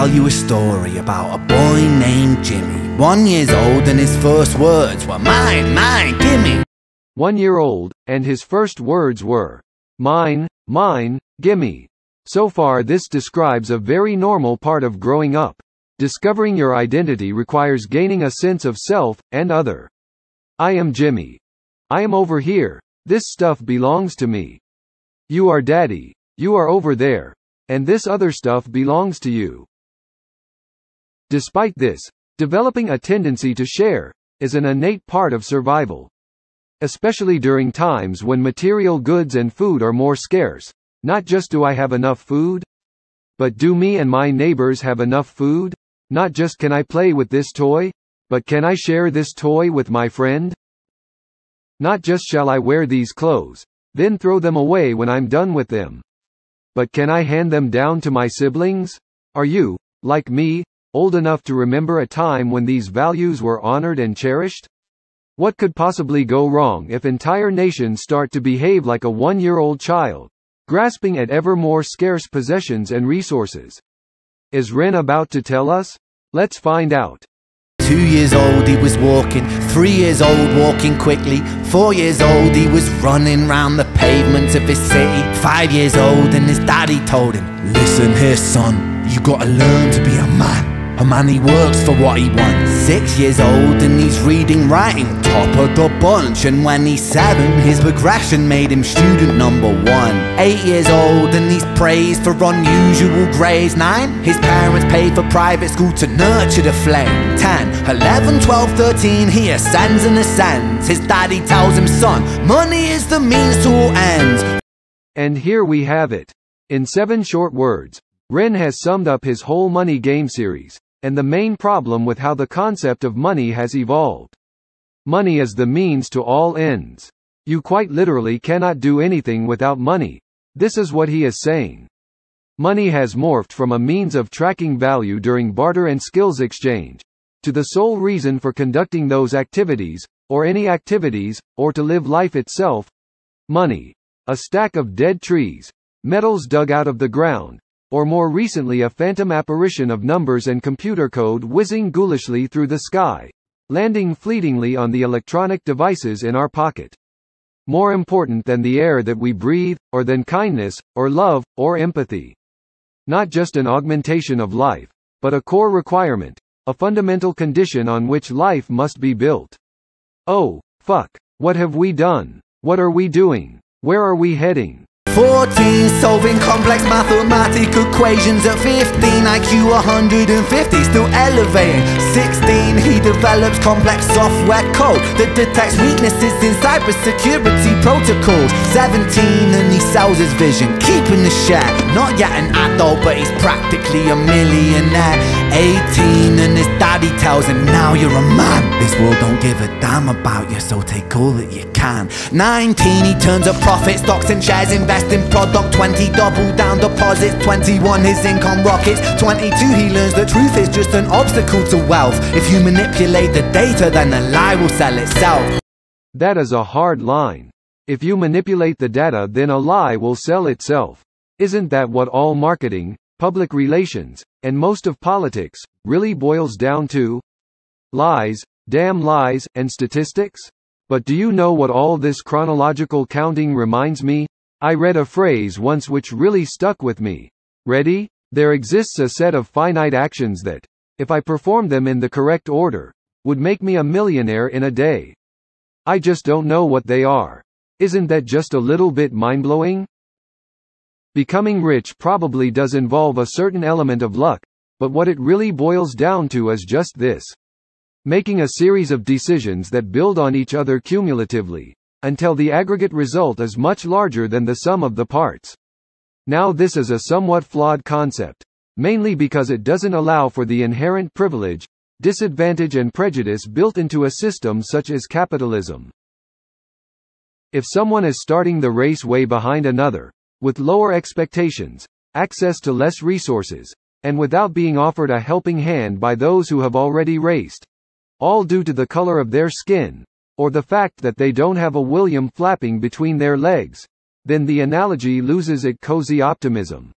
tell you a story about a boy named Jimmy. 1 year old and his first words were mine, mine, gimme. 1 year old, and his first words were mine, mine, gimme. So far this describes a very normal part of growing up. Discovering your identity requires gaining a sense of self, and other. I am Jimmy. I am over here. This stuff belongs to me. You are daddy. You are over there. And this other stuff belongs to you. Despite this, developing a tendency to share is an innate part of survival. Especially during times when material goods and food are more scarce. Not just do I have enough food, but do me and my neighbors have enough food? Not just can I play with this toy, but can I share this toy with my friend? Not just shall I wear these clothes, then throw them away when I'm done with them, but can I hand them down to my siblings? Are you, like me, old enough to remember a time when these values were honored and cherished? What could possibly go wrong if entire nations start to behave like a 1-year-old child, grasping at ever more scarce possessions and resources? Is Ren about to tell us? Let's find out. 2 years old he was walking, 3 years old walking quickly, 4 years old he was running round the pavements of his city, 5 years old and his daddy told him, listen here son, you gotta learn to be a man he works for what he wants. 6 years old and he's reading, writing, top of the bunch, and when he's 7 his progression made him student number 1. 8 years old and he's praised for unusual grades. 9, his parents paid for private school to nurture the flame. 10, 11, 12, 13 he ascends and ascends. His daddy tells him, son, money is the means to all ends. And here we have it. In 7 short words, Ren has summed up his whole Money Game series, and the main problem with how the concept of money has evolved. Money is the means to all ends. You quite literally cannot do anything without money. This is what he is saying. Money has morphed from a means of tracking value during barter and skills exchange, to the sole reason for conducting those activities, or any activities, or to live life itself. Money. A stack of dead trees, metals dug out of the ground, or more recently a phantom apparition of numbers and computer code whizzing ghoulishly through the sky, landing fleetingly on the electronic devices in our pocket. More important than the air that we breathe, or than kindness, or love, or empathy. Not just an augmentation of life, but a core requirement, a fundamental condition on which life must be built. Oh, fuck. What have we done? What are we doing? Where are we heading? 14, solving complex mathematical equations. At 15, IQ 150, still elevating. 16, he develops complex software code that detects weaknesses in cybersecurity protocols. 17, and he sells his vision, keeping the share. Not yet an adult, but he's practically a millionaire. 18, and his daddy tells him, now you're a man. This world don't give a damn about you, so take all that you can. 19, he turns a profit, stocks and shares, invest in product. 20, double down deposits. 21, his income rockets. 22, he learns the truth is just an obstacle to wealth. If you manipulate the data, then the lie will sell itself. That is a hard line. If you manipulate the data, then a lie will sell itself. Isn't that what all marketing, public relations, and most of politics really boils down to? Lies, damn lies, and statistics? But do you know what all this chronological counting reminds me? I read a phrase once which really stuck with me. Ready? There exists a set of finite actions that, if I perform them in the correct order, would make me a millionaire in a day. I just don't know what they are. Isn't that just a little bit mind-blowing? Becoming rich probably does involve a certain element of luck, but what it really boils down to is just this. Making a series of decisions that build on each other cumulatively, until the aggregate result is much larger than the sum of the parts. Now this is a somewhat flawed concept, mainly because it doesn't allow for the inherent privilege, disadvantage and prejudice built into a system such as capitalism. If someone is starting the race way behind another, with lower expectations, access to less resources, and without being offered a helping hand by those who have already raced, all due to the color of their skin, or the fact that they don't have a William flapping between their legs, then the analogy loses its cozy optimism.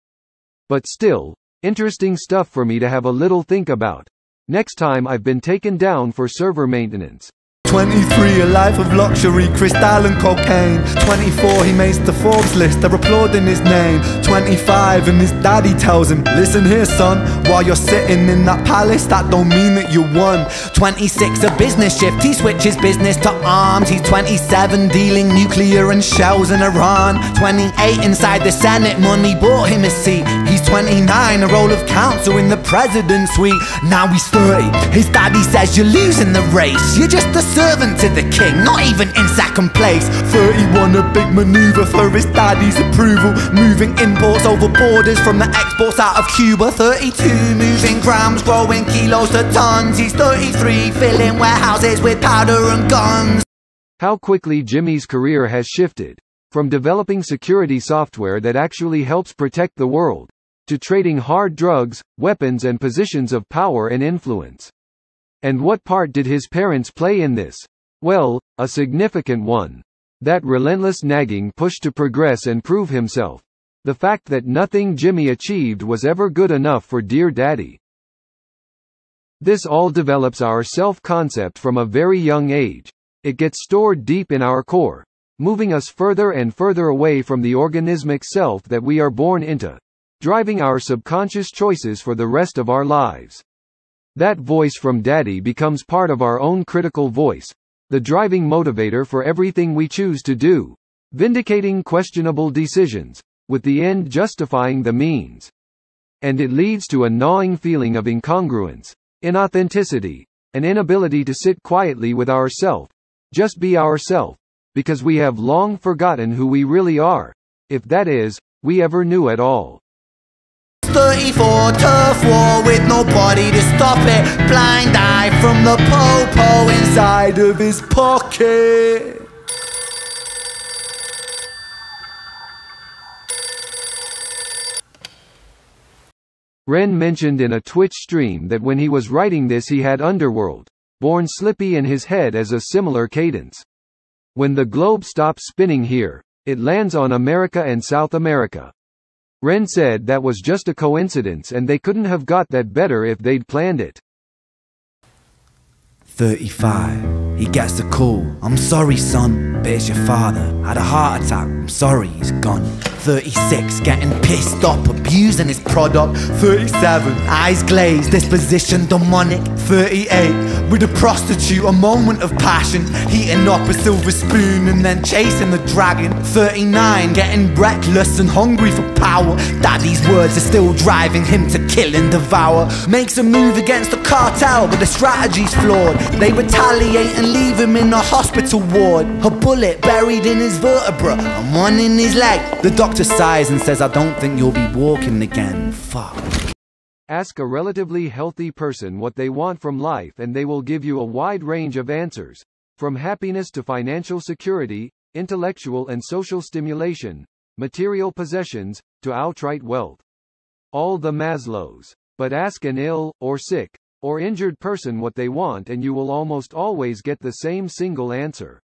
But still, Interesting stuff for me to have a little think about. Next time I've been taken down for server maintenance. 23, a life of luxury, crystal and cocaine. 24, he makes the Forbes list, they're applauding his name. 25, and his daddy tells him, listen here son, while you're sitting in that palace, that don't mean that you won. 26, a business shift, he switches business to arms. He's 27, dealing nuclear and shells in Iran. 28, inside the Senate, money bought him a seat. He's 29, a role of counsel in the president's suite. Now he's 30, his daddy says you're losing the race, you're just a servant to the king, not even in second place. 31, a big maneuver for his daddy's approval, moving imports over borders from the exports out of Cuba. 32, moving grams, growing kilos to tons. He's 33, filling warehouses with powder and guns. How quickly Jimmy's career has shifted. From developing security software that actually helps protect the world, to trading hard drugs, weapons and positions of power and influence. And what part did his parents play in this? Well, a significant one. That relentless nagging push to progress and prove himself. The fact that nothing Jimmy achieved was ever good enough for Dear Daddy. This all develops our self-concept from a very young age. It gets stored deep in our core, moving us further and further away from the organismic self that we are born into, driving our subconscious choices for the rest of our lives. That voice from Daddy becomes part of our own critical voice, the driving motivator for everything we choose to do, vindicating questionable decisions, with the end justifying the means. And it leads to a gnawing feeling of incongruence, inauthenticity, an inability to sit quietly with ourself, just be ourself, because we have long forgotten who we really are, if that is, we ever knew at all. 34, turf war with nobody to stop it. Blind eye from the po-po inside of his pocket. Ren mentioned in a Twitch stream that when he was writing this he had Underworld, Born Slippy in his head as a similar cadence. When the globe stops spinning here, it lands on America and South America. Ren said that was just a coincidence and they couldn't have got that better if they'd planned it. 35, he gets a call. I'm sorry son, but it's your father. Had a heart attack, I'm sorry, he's gone. 36, getting pissed up, abusing his product. 37, eyes glazed, disposition demonic. 38, with a prostitute, a moment of passion, heating up a silver spoon and then chasing the dragon. 39, getting reckless and hungry for power. Daddy's words are still driving him to kill and devour. Makes a move against the cartel, but the strategy's flawed. They retaliate and leave him in a hospital ward. A bullet buried in his vertebra and one in his leg. The doctor sighs and says, I don't think you'll be walking again. Fuck. Ask a relatively healthy person what they want from life and they will give you a wide range of answers, from happiness to financial security, intellectual and social stimulation, material possessions, to outright wealth. All the Maslows. But ask an ill, or sick, or injured person what they want and you will almost always get the same single answer.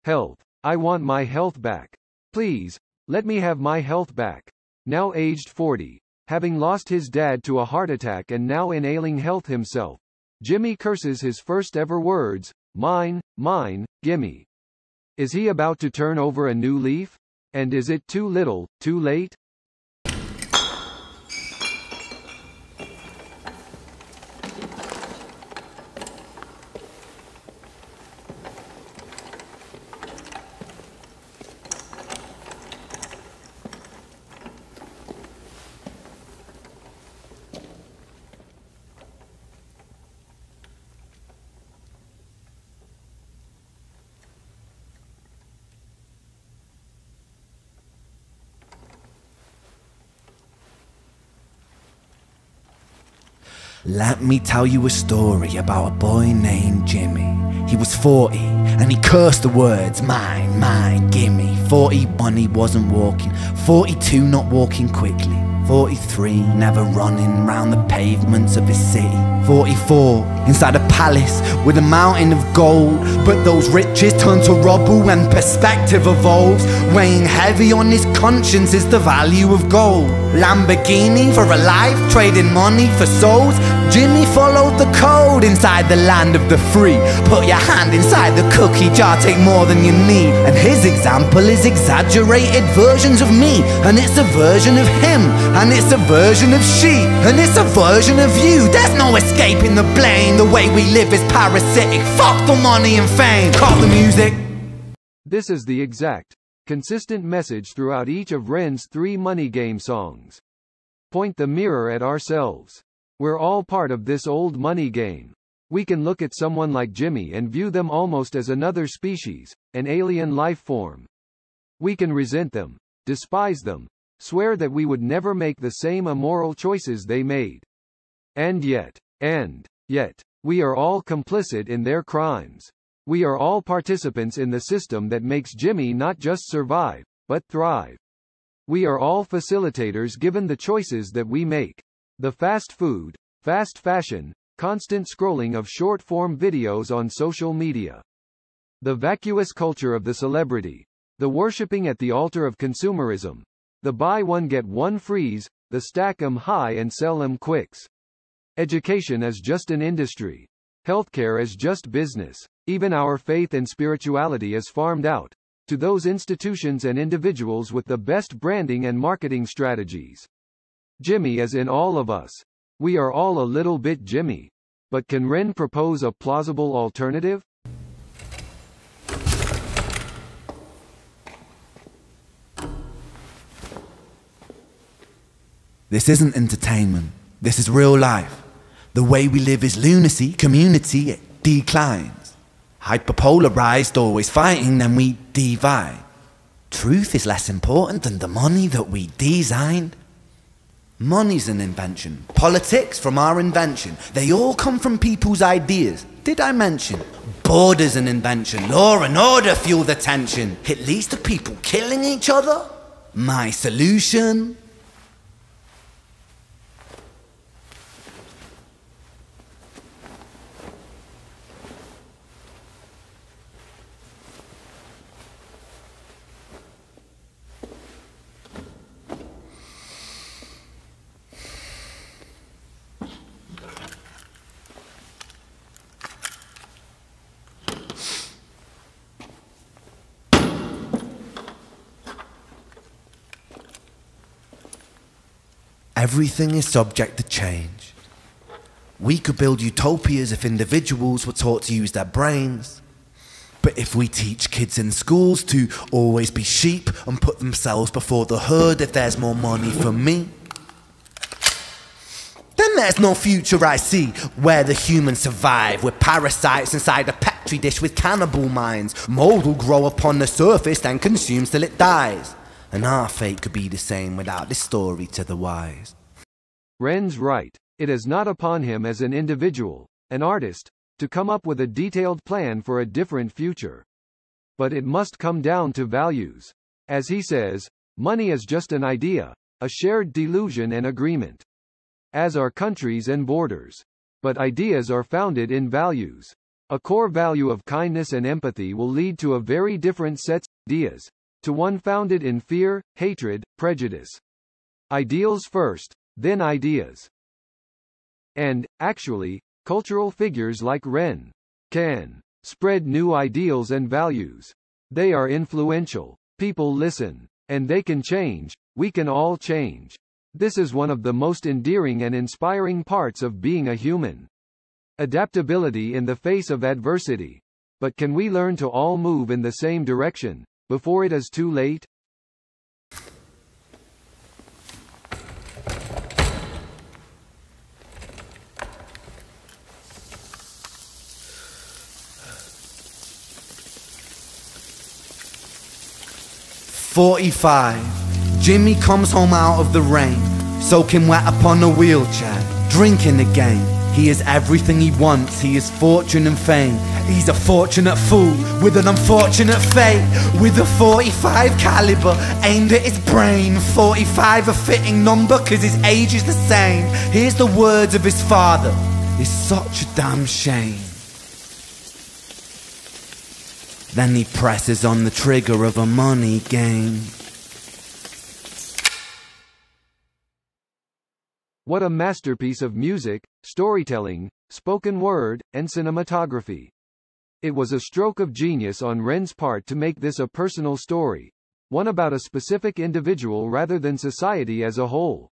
Health. I want my health back. Please, let me have my health back. Now aged 40. Having lost his dad to a heart attack and now in ailing health himself, Jimmy curses his first ever words, mine, gimme. Is he about to turn over a new leaf? And is it too little, too late? Let me tell you a story about a boy named Jimmy. He was 40 and he cursed the words mine, gimme. 41 he wasn't walking, 42 not walking quickly. 43, never running round the pavements of his city. 44, inside a palace with a mountain of gold. But those riches turn to rubble when perspective evolves. Weighing heavy on his conscience is the value of gold. Lamborghini for a life, trading money for souls. Jimmy followed the code inside the land of the free. Put your hand inside the cookie jar, take more than you need. And his example is exaggerated versions of me. And it's a version of him, and it's a version of she, and it's a version of you. There's no escaping the blame. The way we live is parasitic. Fuck the money and fame. Call the music. This is the exact, consistent message throughout each of Ren's 3 Money Game songs. Point the mirror at ourselves. We're all part of this old money game. We can look at someone like Jimmy and view them almost as another species, an alien life form. We can resent them, despise them, swear that we would never make the same immoral choices they made. And yet, we are all complicit in their crimes. We are all participants in the system that makes Jimmy not just survive, but thrive. We are all facilitators given the choices that we make. The fast food, fast fashion, constant scrolling of short-form videos on social media. The vacuous culture of the celebrity. The worshipping at the altar of consumerism. The buy one get one frees, the stack 'em high and sell 'em quicks. Education is just an industry. Healthcare is just business. Even our faith and spirituality is farmed out to those institutions and individuals with the best branding and marketing strategies. Jimmy is in all of us. We are all a little bit Jimmy. But can Ren propose a plausible alternative? This isn't entertainment. This is real life. The way we live is lunacy, community, it declines. Hyperpolarized, always fighting, then we divide. Truth is less important than the money that we designed. Money's an invention. Politics from our invention. They all come from people's ideas. Did I mention? Border's an invention. Law and order fuel the tension. It leads to people killing each other. My solution? Everything is subject to change. We could build utopias if individuals were taught to use their brains. But if we teach kids in schools to always be sheep and put themselves before the herd if there's more money for me, then there's no future I see where the humans survive. We're parasites inside a Pt3 dish with cannibal minds. Mold will grow upon the surface then consumes till it dies. And our fate could be the same without this story to the wise. Ren's right. It is not upon him as an individual, an artist, to come up with a detailed plan for a different future. But it must come down to values. As he says, money is just an idea, a shared delusion and agreement. As are countries and borders. But ideas are founded in values. A core value of kindness and empathy will lead to a very different set of ideas. To one founded in fear, hatred, prejudice. Ideals first, then ideas. And, actually, cultural figures like Ren can spread new ideals and values. They are influential. People listen. And they can change. We can all change. This is one of the most endearing and inspiring parts of being a human. Adaptability in the face of adversity. But can we learn to all move in the same direction before it is too late? "45. Jimmy comes home out of the rain, soaking wet upon a wheelchair, drinking again. He is everything he wants, he is fortune and fame. He's a fortunate fool with an unfortunate fate. With a 45 caliber aimed at his brain. 45 a fitting number cause his age is the same. Here's the words of his father, it's such a damn shame. Then he presses on the trigger of a money game. What a masterpiece of music, storytelling, spoken word, and cinematography. It was a stroke of genius on Ren's part to make this a personal story, one about a specific individual rather than society as a whole.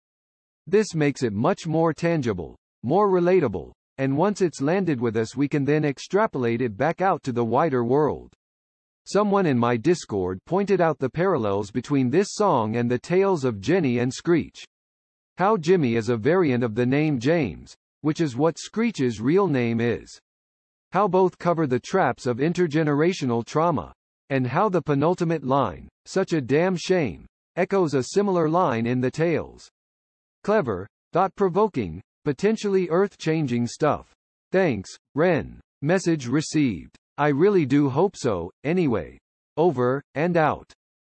This makes it much more tangible, more relatable, and once it's landed with us we can then extrapolate it back out to the wider world. Someone in my Discord pointed out the parallels between this song and the tales of Jenny and Screech. How Jimmy is a variant of the name James, which is what Screech's real name is. How both cover the traps of intergenerational trauma. And how the penultimate line, such a damn shame, echoes a similar line in the tales. Clever, thought-provoking, potentially earth-changing stuff. Thanks, Ren. Message received. I really do hope so, anyway. Over, and out.